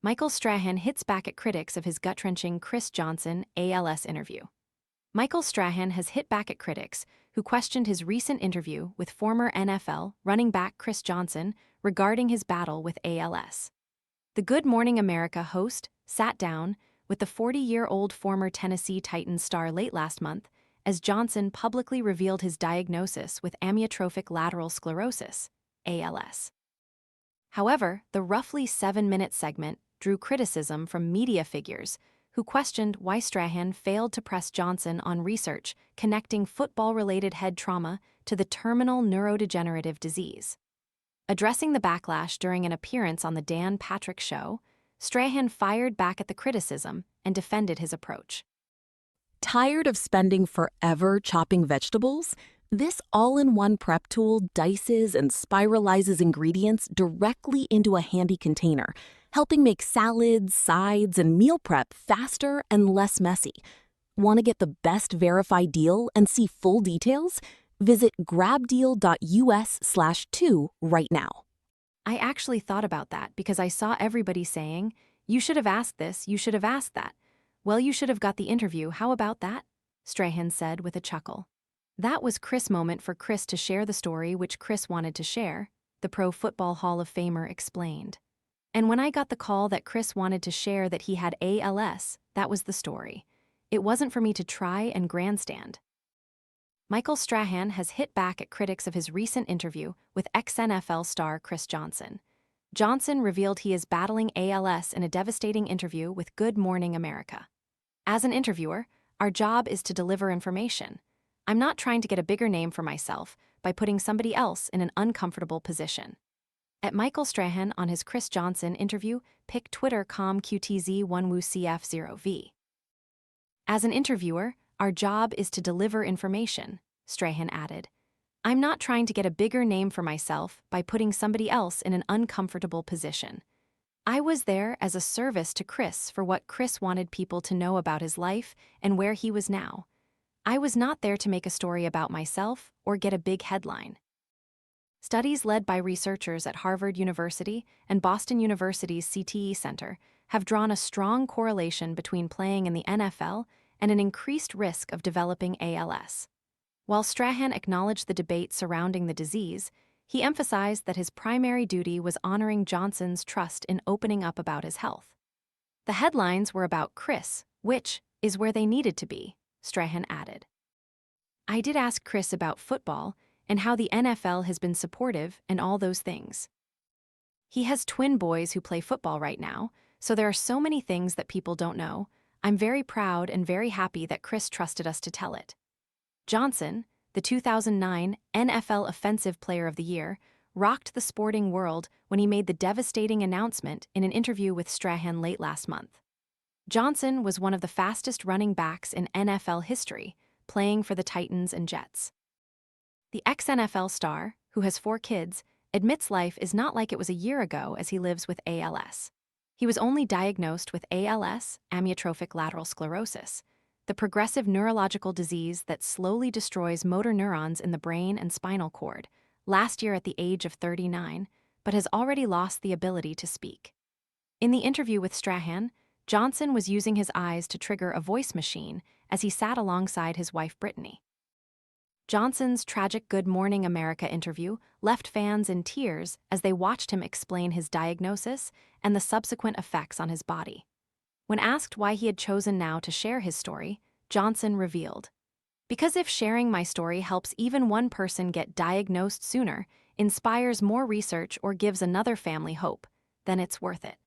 Michael Strahan hits back at critics of his gut-wrenching Chris Johnson ALS interview. Michael Strahan has hit back at critics who questioned his recent interview with former NFL running back Chris Johnson regarding his battle with ALS. The Good Morning America host sat down with the 40-year-old former Tennessee Titans star late last month as Johnson publicly revealed his diagnosis with amyotrophic lateral sclerosis, ALS. However, the roughly 7-minute segment drew criticism from media figures who questioned why Strahan failed to press Johnson on research connecting football-related head trauma to the terminal neurodegenerative disease. Addressing the backlash during an appearance on the Dan Patrick Show, Strahan fired back at the criticism and defended his approach. Tired of spending forever chopping vegetables? This all-in-one prep tool dices and spiralizes ingredients directly into a handy container, helping make salads, sides, and meal prep faster and less messy. Want to get the best verified deal and see full details? Visit grabdeal.us/2 right now. I actually thought about that because I saw everybody saying, "You should have asked this, you should have asked that." "Well, you should have got the interview, how about that?" Strahan said with a chuckle. That was Chris' moment for Chris to share the story which Chris wanted to share, the Pro Football Hall of Famer explained. And when I got the call that Chris wanted to share that he had ALS, that was the story. It wasn't for me to try and grandstand. Michael Strahan has hit back at critics of his recent interview with ex-NFL star Chris Johnson. Johnson revealed he is battling ALS in a devastating interview with Good Morning America. As an interviewer, our job is to deliver information. I'm not trying to get a bigger name for myself by putting somebody else in an uncomfortable position. At Michael Strahan on his Chris Johnson interview, pick Twitter COMQTZ1WCF0V. As an interviewer, our job is to deliver information, Strahan added. I'm not trying to get a bigger name for myself by putting somebody else in an uncomfortable position. I was there as a service to Chris for what Chris wanted people to know about his life and where he was now. I was not there to make a story about myself or get a big headline. Studies led by researchers at Harvard University and Boston University's CTE Center have drawn a strong correlation between playing in the NFL and an increased risk of developing ALS. While Strahan acknowledged the debate surrounding the disease, he emphasized that his primary duty was honoring Johnson's trust in opening up about his health. The headlines were about Chris, which is where they needed to be, Strahan added. I did ask Chris about football and how the NFL has been supportive and all those things. He has twin boys who play football right now, so there are so many things that people don't know. I'm very proud and very happy that Chris trusted us to tell it. Johnson, the 2009 NFL Offensive Player of the Year, rocked the sporting world when he made the devastating announcement in an interview with Strahan late last month. Johnson was one of the fastest running backs in NFL history, playing for the Titans and Jets. The ex-NFL star, who has 4 kids, admits life is not like it was a year ago as he lives with ALS. He was only diagnosed with ALS, amyotrophic lateral sclerosis, the progressive neurological disease that slowly destroys motor neurons in the brain and spinal cord, last year at the age of 39, but has already lost the ability to speak. In the interview with Strahan, Johnson was using his eyes to trigger a voice machine as he sat alongside his wife Brittany. Johnson's tragic Good Morning America interview left fans in tears as they watched him explain his diagnosis and the subsequent effects on his body. When asked why he had chosen now to share his story, Johnson revealed, "Because if sharing my story helps even one person get diagnosed sooner, inspires more research or gives another family hope, then it's worth it."